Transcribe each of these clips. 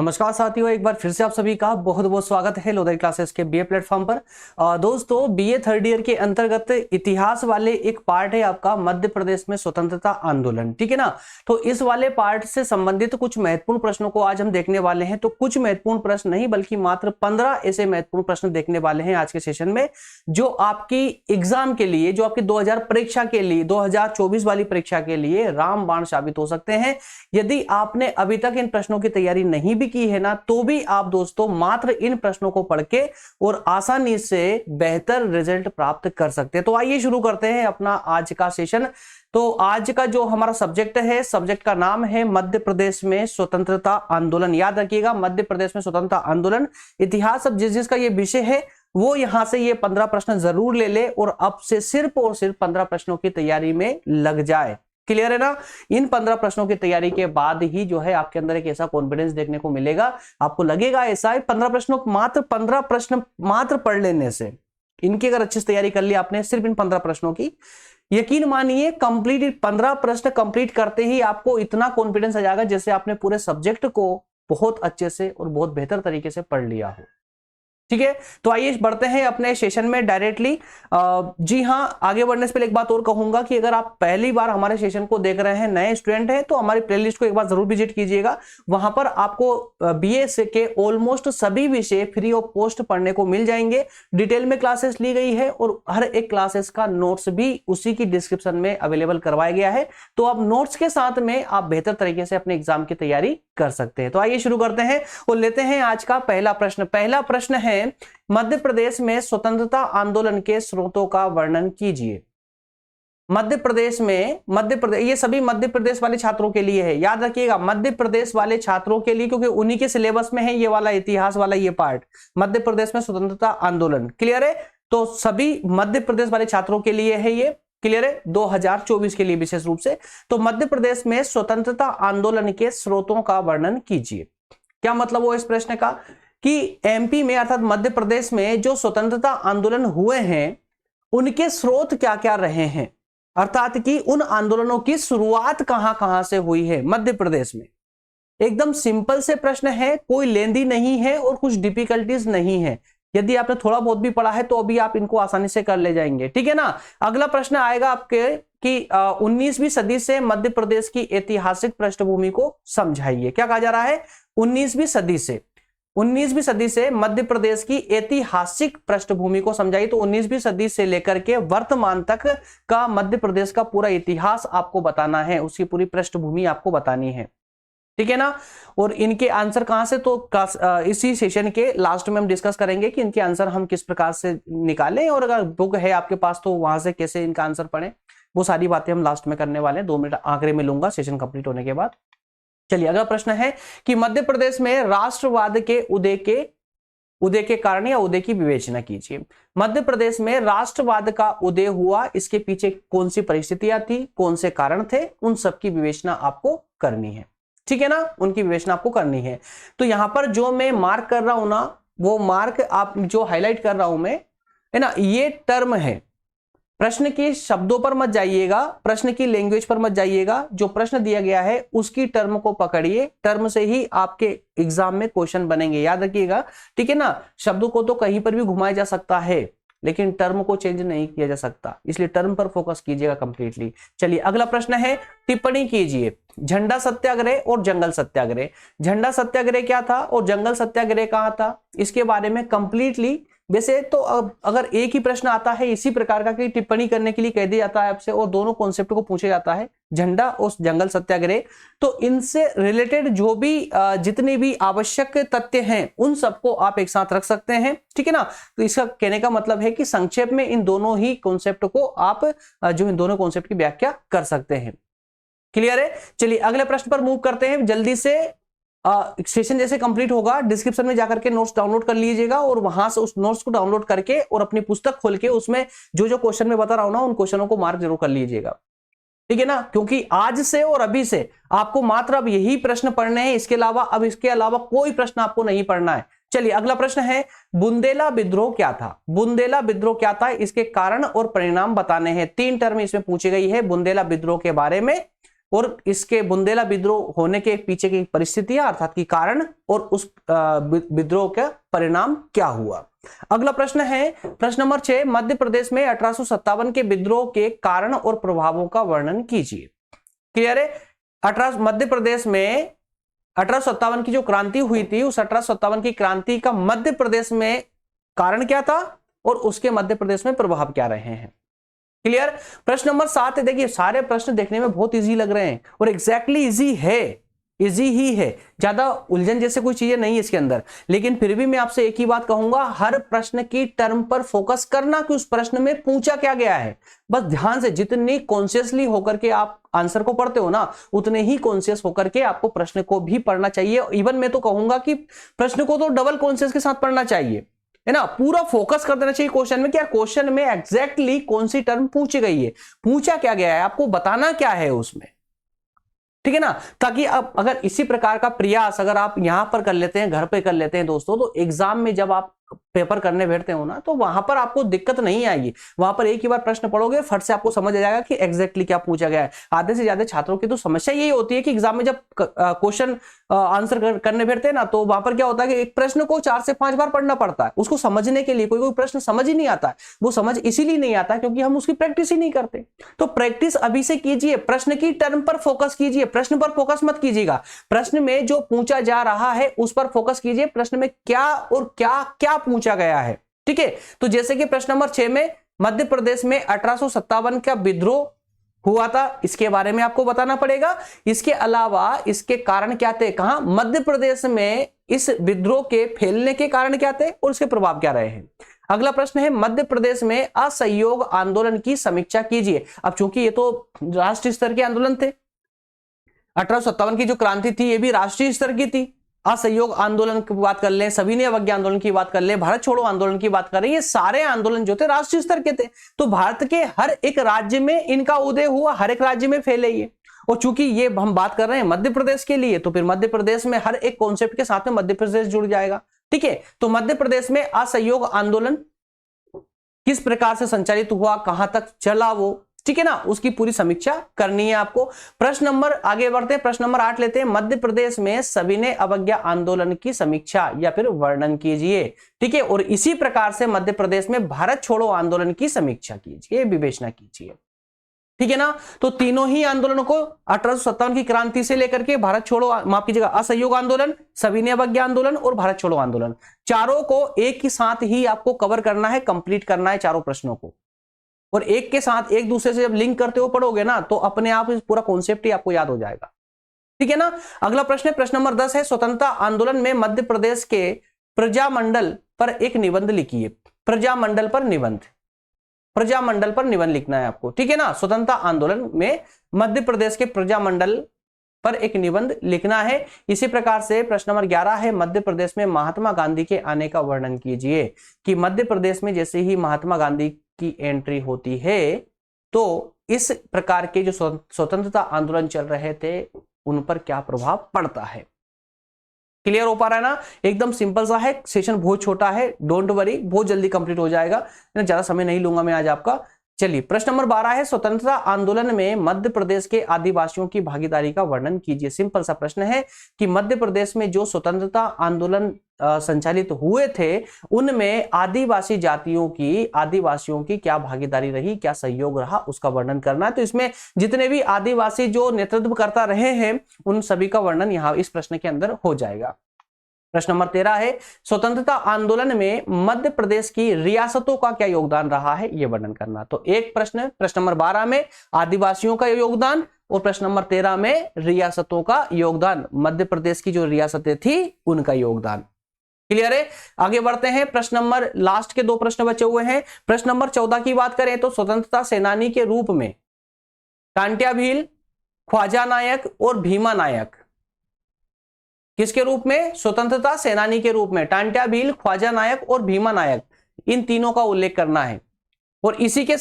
नमस्कार साथियों, एक बार फिर से आप सभी का बहुत बहुत स्वागत है लोधरी क्लासेस के बीए प्लेटफॉर्म पर। दोस्तों, बीए थर्ड ईयर के अंतर्गत इतिहास वाले एक पार्ट है आपका मध्य प्रदेश में स्वतंत्रता आंदोलन, ठीक है ना। तो इस वाले पार्ट से संबंधित कुछ महत्वपूर्ण प्रश्नों को आज हम देखने वाले हैं। तो कुछ महत्वपूर्ण प्रश्न नहीं बल्कि मात्र 15 ऐसे महत्वपूर्ण प्रश्न देखने वाले हैं आज के सेशन में, जो आपकी एग्जाम के लिए, जो आपकी 2000 परीक्षा के लिए, 2024 वाली परीक्षा के लिए रामबाण साबित हो सकते हैं। यदि आपने अभी तक इन प्रश्नों की तैयारी नहीं भी की है ना, तो भी आप दोस्तों मात्र इन प्रश्नों को पढ़ के और आसानी से बेहतर रिजल्ट प्राप्त कर सकते हैं। तो आइए शुरू करते हैं अपना आज का सेशन। तो आज का जो हमारा सब्जेक्ट है, सब्जेक्ट का नाम है मध्य प्रदेश में स्वतंत्रता आंदोलन। याद रखिएगा, मध्य प्रदेश में स्वतंत्रता आंदोलन इतिहास। अब जिसका ये विषय है वो यहां से ये 15 प्रश्न जरूर ले ले और अब से सिर्फ और सिर्फ 15 प्रश्नों की तैयारी में लग जाए। क्लियर है ना। इन 15 प्रश्नों की तैयारी के बाद ही जो है आपके अंदर एक ऐसा कॉन्फिडेंस देखने को मिलेगा, आपको लगेगा ऐसा 15 प्रश्नों, मात्र 15 प्रश्न मात्र पढ़ लेने से, इनकी अगर अच्छी से तैयारी कर ली आपने सिर्फ इन 15 प्रश्नों की, यकीन मानिए कंप्लीट 15 प्रश्न कंप्लीट करते ही आपको इतना कॉन्फिडेंस आ जाएगा जैसे आपने पूरे सब्जेक्ट को बहुत अच्छे से और बहुत बेहतर तरीके से पढ़ लिया हो। ठीक है, तो आइए बढ़ते हैं अपने सेशन में डायरेक्टली। जी हां, आगे बढ़ने से पहले एक बात और कहूंगा कि अगर आप पहली बार हमारे सेशन को देख रहे हैं, नए स्टूडेंट हैं, तो हमारी प्लेलिस्ट को एक बार जरूर विजिट कीजिएगा। वहां पर आपको बीए के ऑलमोस्ट सभी विषय फ्री ऑफ कॉस्ट पढ़ने को मिल जाएंगे। डिटेल में क्लासेस ली गई है और हर एक क्लासेस का नोट्स भी उसी की डिस्क्रिप्शन में अवेलेबल करवाया गया है। तो आप नोट्स के साथ में आप बेहतर तरीके से अपने एग्जाम की तैयारी कर सकते हैं। तो आइए शुरू करते हैं और लेते हैं आज का पहला प्रश्न। पहला प्रश्न है, मध्य प्रदेश में स्वतंत्रता आंदोलन के स्रोतों का वर्णन कीजिए। मध्य प्रदेश, ये सभी मध्य प्रदेश वाले छात्रों के लिए है। याद रखिएगा, मध्य प्रदेश वाले छात्रों के लिए, क्योंकि उन्हीं के सिलेबस में है ये वाला इतिहास वाला ये पार्ट, मध्य प्रदेश में स्वतंत्रता आंदोलन। क्लियर है, तो सभी मध्य प्रदेश वाले छात्रों के लिए है ये। क्लियर है, 2024 के लिए विशेष रूप से। तो मध्य प्रदेश में स्वतंत्रता आंदोलन के स्रोतों का वर्णन कीजिए। क्या मतलब वो इस प्रश्न का कि एमपी में अर्थात मध्य प्रदेश में जो स्वतंत्रता आंदोलन हुए हैं उनके स्रोत क्या क्या रहे हैं, अर्थात कि उन आंदोलनों की शुरुआत कहां कहां से हुई है मध्य प्रदेश में। एकदम सिंपल से प्रश्न है, कोई लेंदी नहीं है और कुछ डिफिकल्टीज नहीं है। यदि आपने थोड़ा बहुत भी पढ़ा है तो अभी आप इनको आसानी से कर ले जाएंगे। ठीक है ना। अगला प्रश्न आएगा आपके कि 19वीं सदी से मध्य प्रदेश की ऐतिहासिक पृष्ठभूमि को समझाइए। क्या कहा जा रहा है, 19वीं सदी से मध्य प्रदेश की ऐतिहासिक पृष्ठभूमि को समझाइए। तो 19वीं सदी से लेकर के वर्तमान तक का मध्य प्रदेश का पूरा इतिहास आपको बताना है, उसकी पूरी पृष्ठभूमि आपको बतानी है। ठीक है ना। और इनके आंसर कहां से, तो इसी सेशन के लास्ट में हम डिस्कस करेंगे कि इनके आंसर हम किस प्रकार से निकालें, और अगर बुक है आपके पास तो वहां से कैसे इनका आंसर पढ़ें, वो सारी बातें हम लास्ट में करने वाले हैं। 2 मिनट आखिरी में लूंगा सेशन कंप्लीट होने के बाद। चलिए, अगला प्रश्न है कि मध्य प्रदेश में राष्ट्रवाद के उदय के कारण या उदय की विवेचना कीजिए। मध्य प्रदेश में राष्ट्रवाद का उदय हुआ, इसके पीछे कौन सी परिस्थितियां थी, कौन से कारण थे, उन सब की विवेचना आपको करनी है। ठीक है ना, उनकी विवेचना आपको करनी है। तो यहां पर जो मैं मार्क कर रहा हूं ना, वो मार्क आप जो हाईलाइट कर रहा हूं मैं, है ना, ये टर्म है। प्रश्न के शब्दों पर मत जाइएगा, प्रश्न की लैंग्वेज पर मत जाइएगा, जो प्रश्न दिया गया है उसकी टर्म को पकड़िए। टर्म से ही आपके एग्जाम में क्वेश्चन बनेंगे, याद रखिएगा। ठीक है ना। शब्दों को तो कहीं पर भी घुमाया जा सकता है लेकिन टर्म को चेंज नहीं किया जा सकता, इसलिए टर्म पर फोकस कीजिएगा कंप्लीटली। चलिए, अगला प्रश्न है, टिप्पणी कीजिए। झंडा सत्याग्रह और जंगल सत्याग्रह। झंडा सत्याग्रह क्या था और जंगल सत्याग्रह कहां था, इसके बारे में कंप्लीटली, वैसे तो अगर एक ही प्रश्न आता है इसी प्रकार का कि टिप्पणी करने के लिए कह दिया जाता है आपसे और दोनों कॉन्सेप्ट को पूछा जाता है, झंडा और जंगल सत्याग्रह, तो इनसे रिलेटेड जो भी जितने भी आवश्यक तथ्य हैं उन सबको आप एक साथ रख सकते हैं। ठीक है ना। तो इसका कहने का मतलब है कि संक्षेप में इन दोनों ही कॉन्सेप्ट को आप जो इन दोनों कॉन्सेप्ट की व्याख्या कर सकते हैं। क्लियर है। चलिए, अगले प्रश्न पर मूव करते हैं जल्दी से। सेशन जैसे कंप्लीट होगा, डिस्क्रिप्शन में जाकर के नोट्स डाउनलोड कर लीजिएगा और वहां से उस नोट्स को डाउनलोड करके और अपनी पुस्तक खोल के उसमें जो जो क्वेश्चन मैं बता रहा हूं ना, उन क्वेश्चनों को मार्क जरूर कर लीजिएगा। ठीक है ना, क्योंकि आज से और अभी से आपको मात्र अब यही प्रश्न पढ़ने हैं, इसके अलावा कोई प्रश्न आपको नहीं पढ़ना है। चलिए, अगला प्रश्न है, बुंदेला विद्रोह क्या था। बुंदेला विद्रोह क्या था, इसके कारण और परिणाम बताने हैं। 3 टर्म इसमें पूछी गई है बुंदेला विद्रोह के बारे में। और इसके बुंदेला विद्रोह होने के पीछे की परिस्थितियां अर्थात की कारण और उस विद्रोह का परिणाम क्या हुआ। अगला प्रश्न है प्रश्न नंबर 6, मध्य प्रदेश में 1857 के विद्रोह के कारण और प्रभावों का वर्णन कीजिए। क्लियर है। मध्य प्रदेश में 1857 की जो क्रांति हुई थी, उस 1857 की क्रांति का मध्य प्रदेश में कारण क्या था और उसके मध्य प्रदेश में प्रभाव क्या रहे हैं। क्लियर। प्रश्न नंबर 7 है, देखिए सारे प्रश्न देखने में बहुत इजी लग रहे हैं और एग्जैक्टली इजी है, इजी ही है, ज्यादा उलझन जैसे कोई चीजें नहीं है इसके अंदर। लेकिन फिर भी मैं आपसे एक ही बात कहूंगा, हर प्रश्न की टर्म पर फोकस करना कि उस प्रश्न में पूछा क्या गया है। बस ध्यान से, जितनी कॉन्शियसली होकर के आप आंसर को पढ़ते हो ना, उतने ही कॉन्शियस होकर के आपको प्रश्न को भी पढ़ना चाहिए। इवन मैं तो कहूंगा कि प्रश्न को तो डबल कॉन्शियस के साथ पढ़ना चाहिए, है ना। पूरा फोकस कर देना चाहिए क्वेश्चन में, क्या क्वेश्चन में एग्जैक्टली कौन सी टर्म पूछी गई है, पूछा क्या गया है, आपको बताना क्या है उसमें, ठीक है ना। ताकि अब अगर इसी प्रकार का प्रयास अगर आप यहां पर कर लेते हैं, घर पे कर लेते हैं दोस्तों, तो एग्जाम में जब आप पेपर करने बैठते हो ना, तो वहां पर आपको दिक्कत नहीं आएगी। वहां पर एक ही बार प्रश्न पढ़ोगे, फट से आपको समझ आ जाएगा कि एग्जैक्टली क्या पूछा गया है। आधे से ज्यादा छात्रों की तो समस्या यही होती है कि एग्जाम में जब क्वेश्चन आंसर करने बैठते हैं ना, तो वहां पर क्या होता है कि एक प्रश्न को 4 से 5 बार पढ़ना पड़ता है उसको समझने के लिए। कोई कोई प्रश्न समझ ही नहीं आता है, वो समझ इसीलिए नहीं आता क्योंकि हम उसकी प्रैक्टिस ही नहीं करते। तो प्रैक्टिस अभी से कीजिए, प्रश्न की टर्म पर फोकस कीजिए, प्रश्न पर फोकस मत कीजिएगा। प्रश्न में जो पूछा जा रहा है उस पर फोकस कीजिए, प्रश्न में क्या और क्या क्या पूछा गया है, ठीक है। तो जैसे कि प्रश्न नंबर 6 में मध्य प्रदेश में 1857 का विद्रोह हुआ था, इसके बारे में आपको बताना पड़ेगा। इसके अलावा इसके कारण क्या थे, कहां, मध्य प्रदेश में इस विद्रोह के फैलने के कारण क्या थे और उसके प्रभाव क्या रहे हैं। अगला प्रश्न है, मध्य प्रदेश में असहयोग आंदोलन की समीक्षा कीजिए। अब चूंकि ये तो राष्ट्रीय स्तर के आंदोलन थे, 1857 की जो क्रांति थी ये भी राष्ट्रीय स्तर की थी। असहयोग आंदोलन की बात कर ले, सविनय अवज्ञा आंदोलन की बात कर ले, भारत छोड़ो आंदोलन की बात कर रहे हैं, ये सारे आंदोलन जो थे राष्ट्रीय स्तर के थे। तो भारत के हर एक राज्य में इनका उदय हुआ, हर एक राज्य में फैले ये। और चूंकि ये हम बात कर रहे हैं मध्य प्रदेश के लिए, तो फिर मध्य प्रदेश में हर एक कॉन्सेप्ट के साथ में मध्य प्रदेश जुड़ जाएगा, ठीक है। तो मध्य प्रदेश में असहयोग आंदोलन किस प्रकार से संचालित हुआ, कहां तक चला वो, ठीक है ना, उसकी पूरी समीक्षा करनी है आपको। प्रश्न नंबर, आगे बढ़ते हैं, प्रश्न नंबर 8 लेते हैं। मध्य प्रदेश में सविनय अवज्ञा आंदोलन की समीक्षा या फिर वर्णन कीजिए, ठीक है। और इसी प्रकार से मध्य प्रदेश में भारत छोड़ो आंदोलन की समीक्षा कीजिए, विवेचना कीजिए, ठीक है ना। तो तीनों ही आंदोलनों को 1857 की क्रांति से लेकर के भारत छोड़ो, माफ कीजिएगा, असहयोग आंदोलन, सविनय अवज्ञा आंदोलन और भारत छोड़ो आंदोलन, चारों को एक ही साथ ही आपको कवर करना है, कंप्लीट करना है चारों प्रश्नों को। और एक के साथ एक दूसरे से जब लिंक करते हो पढ़ोगे ना, तो अपने आप इस पूरा कॉन्सेप्ट ही आपको याद हो जाएगा, ठीक है ना। अगला प्रश्न है, प्रश्न नंबर 10 है, स्वतंत्रता आंदोलन में मध्य प्रदेश के प्रजामंडल पर एक निबंध लिखिए। प्रजामंडल पर निबंध, प्रजामंडल पर निबंध लिखना है आपको, ठीक है ना। स्वतंत्रता आंदोलन में मध्य प्रदेश के प्रजामंडल पर एक निबंध लिखना है। इसी प्रकार से प्रश्न नंबर 11 है, मध्य प्रदेश में महात्मा गांधी के आने का वर्णन कीजिए। कि मध्य प्रदेश में जैसे ही महात्मा गांधी की एंट्री होती है, तो इस प्रकार के जो स्वतंत्रता आंदोलन चल रहे थे उन पर क्या प्रभाव पड़ता है। क्लियर हो पा रहा है ना, एकदम सिंपल सा है, सेशन बहुत छोटा है, डोंट वरी, बहुत जल्दी कंप्लीट हो जाएगा, ज्यादा समय नहीं लूंगा मैं आज आपका। चलिए प्रश्न नंबर 12 है, स्वतंत्रता आंदोलन में मध्य प्रदेश के आदिवासियों की भागीदारी का वर्णन कीजिए। सिंपल सा प्रश्न है कि मध्य प्रदेश में जो स्वतंत्रता आंदोलन संचालित हुए थे, उनमें आदिवासी जातियों की, आदिवासियों की क्या भागीदारी रही, क्या सहयोग रहा, उसका वर्णन करना है। तो इसमें जितने भी आदिवासी जो नेतृत्व करता रहे हैं उन सभी का वर्णन यहाँ इस प्रश्न के अंदर हो जाएगा। प्रश्न नंबर 13 है, स्वतंत्रता आंदोलन में मध्य प्रदेश की रियासतों का क्या योगदान रहा है, यह वर्णन करना। तो एक प्रश्न, प्रश्न नंबर 12 में आदिवासियों का योगदान और प्रश्न नंबर 13 में रियासतों का योगदान, मध्य प्रदेश की जो रियासतें थी उनका योगदान। क्लियर है। आगे बढ़ते हैं, प्रश्न नंबर, लास्ट के 2 प्रश्न बचे हुए हैं। प्रश्न नंबर 14 की बात करें तो स्वतंत्रता सेनानी के रूप में टांट्या भील, ख्वाजा नायक और भीमा नायक, किसके रूप में, स्वतंत्रता सेनानी के रूप में टांट्या भील, ख्वाजा नायक और भीमा नायक, इन तीनों का उल्लेख करना है। और इसी के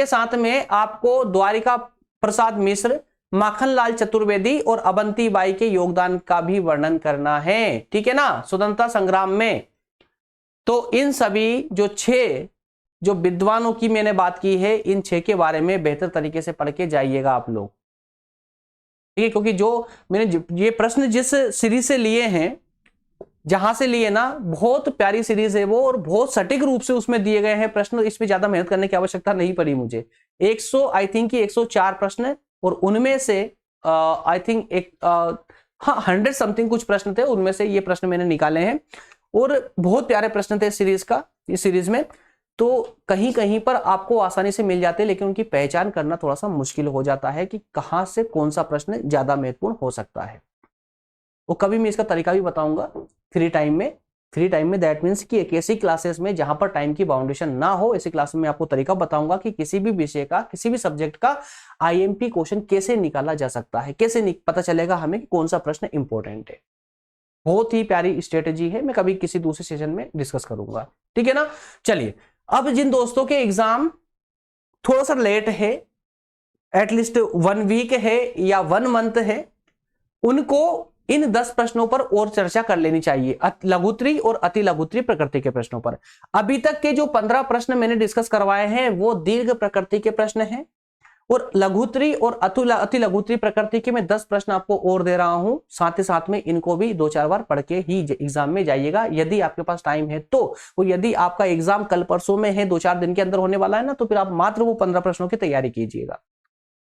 साथ में आपको द्वारिका प्रसाद मिश्र, माखनलाल चतुर्वेदी और अवंती बाई के योगदान का भी वर्णन करना है, ठीक है ना, स्वतंत्रता संग्राम में। तो इन सभी जो 6 जो विद्वानों की मैंने बात की है, इन 6 के बारे में बेहतर तरीके से पढ़ के जाइएगा आप लोग, ठीक है, क्योंकि जो मैंने ये प्रश्न जिस सीरीज से लिए हैं, जहां से लिए ना, बहुत प्यारी सीरीज है वो, और बहुत सटीक रूप से उसमें दिए गए हैं प्रश्न, इसमें ज्यादा मेहनत करने की आवश्यकता नहीं पड़ी मुझे। 100 आई थिंक कि 104 प्रश्न, और उनमें से आई थिंक हाँ 100 समथिंग कुछ प्रश्न थे, उनमें से ये प्रश्न मैंने निकाले हैं, और बहुत प्यारे प्रश्न थे सीरीज का, इस सीरीज में। तो कहीं कहीं पर आपको आसानी से मिल जाते हैं, लेकिन उनकी पहचान करना थोड़ा सा मुश्किल हो जाता है कि कहां से कौन सा प्रश्न ज्यादा महत्वपूर्ण हो सकता है। वो कभी मैं इसका तरीका भी बताऊंगा फ्री टाइम में। फ्री टाइम में दैट मीन्स कि एक ऐसी क्लासेस में जहां पर टाइम की बाउंडेशन ना हो, ऐसी क्लास में आपको तरीका बताऊंगा कि किसी भी विषय का, किसी भी सब्जेक्ट का आईएमपी क्वेश्चन कैसे निकाला जा सकता है, कैसे पता चलेगा हमें कि कौन सा प्रश्न इंपॉर्टेंट है। बहुत ही प्यारी स्ट्रेटेजी है, मैं कभी किसी दूसरे सेशन में डिस्कस करूंगा, ठीक है ना। चलिए, अब जिन दोस्तों के एग्जाम थोड़ा सा लेट है, एटलीस्ट 1 वीक है या 1 मंथ है, उनको इन 10 प्रश्नों पर और चर्चा कर लेनी चाहिए, लघुत्तरी और अति लघुत्तरी प्रकृति के प्रश्नों पर। अभी तक के जो 15 प्रश्न मैंने डिस्कस करवाए हैं वो दीर्घ प्रकृति के प्रश्न हैं, और लघुत्तरी और अति लघुत्तरी प्रकृति के मैं 10 प्रश्न आपको और दे रहा हूं। साथ ही साथ में इनको भी 2-4 बार पढ़ के ही एग्जाम में जाइएगा, यदि आपके पास टाइम है तो। और यदि आपका एग्जाम कल परसों में है, 2-4 दिन के अंदर होने वाला है ना, तो फिर आप मात्र वो 15 प्रश्नों की तैयारी कीजिएगा।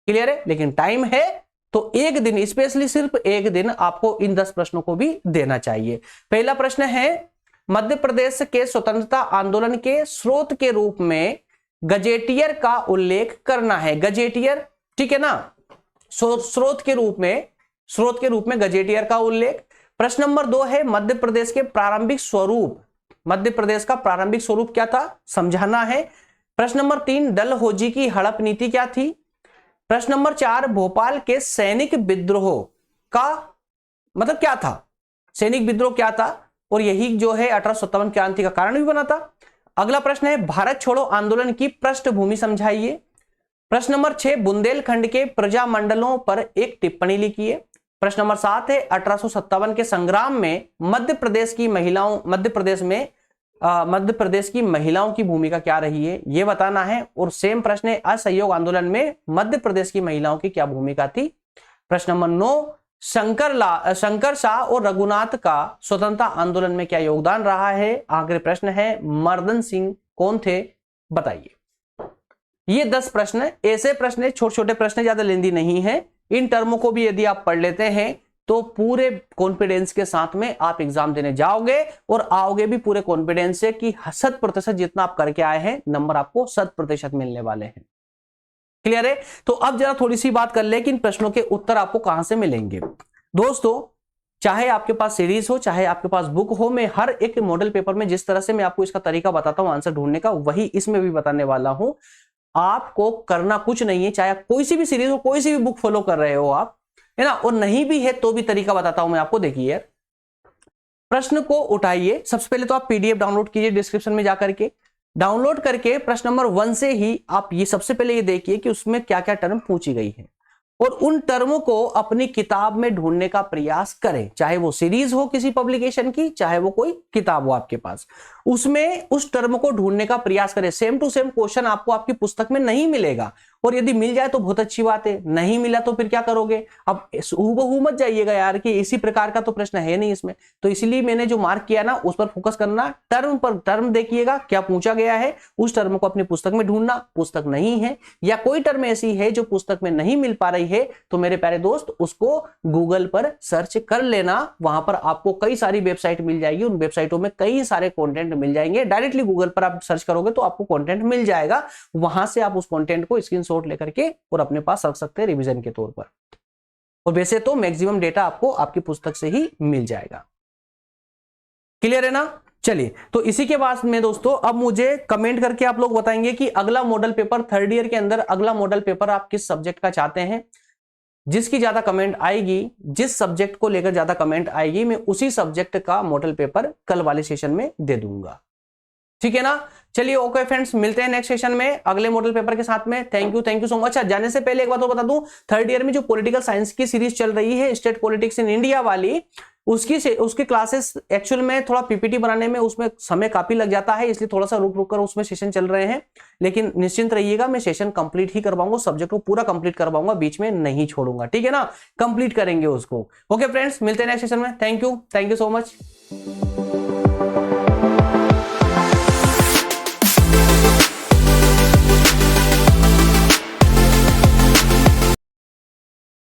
क्लियर है? लेकिन टाइम है तो एक दिन, स्पेशली सिर्फ एक दिन आपको इन 10 प्रश्नों को भी देना चाहिए। पहला प्रश्न है, मध्य प्रदेश के स्वतंत्रता आंदोलन के स्रोत के रूप में गजेटियर का उल्लेख करना है। गजेटियर, ठीक है ना, स्रोत के रूप में गजेटियर का उल्लेख। प्रश्न नंबर 2 है, मध्य प्रदेश के प्रारंभिक स्वरूप, मध्य प्रदेश का प्रारंभिक स्वरूप क्या था, समझाना है। प्रश्न नंबर 3, डलहौजी की हड़प नीति क्या थी। प्रश्न नंबर 4, भोपाल के सैनिक विद्रोह का मतलब क्या था, सैनिक विद्रोह क्या था, और यही जो है 1857 क्रांति का कारण भी बना था। अगला प्रश्न है, भारत छोड़ो आंदोलन की पृष्ठभूमि समझाइए। प्रश्न नंबर 6, बुंदेलखंड के प्रजामंडलों पर एक टिप्पणी लिखिए। प्रश्न नंबर 7 है, 1857 के संग्राम में मध्य प्रदेश की महिलाओं की भूमिका क्या रही है, यह बताना है। और सेम प्रश्न है, असहयोग आंदोलन में मध्य प्रदेश की महिलाओं की क्या भूमिका थी। प्रश्न नंबर 9, शंकर शाह और रघुनाथ का स्वतंत्रता आंदोलन में क्या योगदान रहा है। आखिरी प्रश्न है, मर्दन सिंह कौन थे, बताइए। ये 10 प्रश्न ऐसे प्रश्न, छोटे छोटे प्रश्न, ज्यादा लेंदी नहीं है। इन टर्मों को भी यदि आप पढ़ लेते हैं तो पूरे कॉन्फिडेंस के साथ में आप एग्जाम देने जाओगे, और आओगे भी पूरे कॉन्फिडेंस से कि 100% जितना आप करके आए हैं नंबर आपको 100% मिलने वाले हैं। क्लियर है? तो अब जरा थोड़ी सी बात कर ले कि इन प्रश्नों के उत्तर आपको कहां से मिलेंगे। दोस्तों, चाहे आपके पास सीरीज हो, चाहे आपके पास बुक हो, मैं हर एक मॉडल पेपर में जिस तरह से मैं आपको इसका तरीका बताता हूं आंसर ढूंढने का, वही इसमें भी बताने वाला हूं। आपको करना कुछ नहीं है, चाहे कोई सी भी सीरीज हो, कोई सी भी बुक फॉलो कर रहे हो आप, है ना, और नहीं भी है तो भी तरीका बताता हूं मैं आपको। देखिए, प्रश्न को उठाइए, सबसे पहले तो आप पीडीएफ डाउनलोड कीजिए, डिस्क्रिप्शन में जाकर के डाउनलोड करके प्रश्न नंबर 1 से ही आप ये सबसे पहले ये देखिए कि उसमें क्या क्या टर्म पूछी गई है, और उन टर्मों को अपनी किताब में ढूंढने का प्रयास करें, चाहे वो सीरीज हो किसी पब्लिकेशन की, चाहे वो कोई किताब हो आपके पास, उसमें उस टर्म को ढूंढने का प्रयास करें। सेम टू सेम क्वेश्चन आपको आपकी पुस्तक में नहीं मिलेगा, और यदि मिल जाए तो बहुत अच्छी बात है, नहीं मिला तो फिर क्या करोगे। अब हूबहू मत जाइएगा यार कि इसी प्रकार का तो प्रश्न है नहीं इसमें, तो इसलिए मैंने जो मार्क किया ना उस पर फोकस करना, टर्म पर टर्म देखिएगा क्या पूछा गया है, उस टर्म को अपनी पुस्तक में ढूंढना। पुस्तक नहीं है या कोई टर्म ऐसी है जो पुस्तक में नहीं मिल पा रही है, तो मेरे प्यारे दोस्त उसको गूगल पर सर्च कर लेना, वहां पर आपको कई सारी वेबसाइट मिल जाएगी, उन वेबसाइटों में कई सारे कंटेंट मिल जाएंगे। डायरेक्टली गूगल पर आप सर्च करोगे तो आपको कंटेंट मिल जाएगा, वहां से आप उस कंटेंट को स्क्रीनशॉट लेकर के और अपने पास रख सकते हैं रिवीजन के तौर पर। और वैसे तो मैक्सिमम डेटा आपको आपकी पुस्तक से ही मिल जाएगा। क्लियर है ना? चलिए, तो इसी के बाद में दोस्तों अब मुझे कमेंट करके आप लोग बताएंगे कि अगला मॉडल पेपर 3rd ईयर के अंदर अगला मॉडल पेपर आप किस सब्जेक्ट का चाहते हैं। जिसकी ज्यादा कमेंट आएगी, जिस सब्जेक्ट को लेकर ज्यादा कमेंट आएगी, मैं उसी सब्जेक्ट का मॉडल पेपर कल वाले सेशन में दे दूंगा। ठीक है ना? चलिए, ओके फ्रेंड्स, मिलते हैं नेक्स्ट सेशन में अगले मॉडल पेपर के साथ में। Thank you so much. जाने से पहले एक बात और बता दूं, 3rd ईयर में जो पॉलिटिकल साइंस की सीरीज चल रही है, स्टेट पॉलिटिक्स इन इंडिया वाली, उसकी क्लासेस एक्चुअल में थोड़ा पीपीटी बनाने में उसमें समय काफी लग जाता है, इसलिए थोड़ा सा रुक रुक कर उसमें सेशन चल रहे हैं। लेकिन निश्चिंत रहिएगा, मैं सेशन कंप्लीट ही करवाऊंगा, सब्जेक्ट को पूरा कंप्लीट करवाऊंगा, बीच में नहीं छोड़ूंगा, ठीक है ना। कंप्लीट करेंगे उसको। ओके फ्रेंड्स, मिलते हैं नेक्स्ट सेशन में। Thank you so much.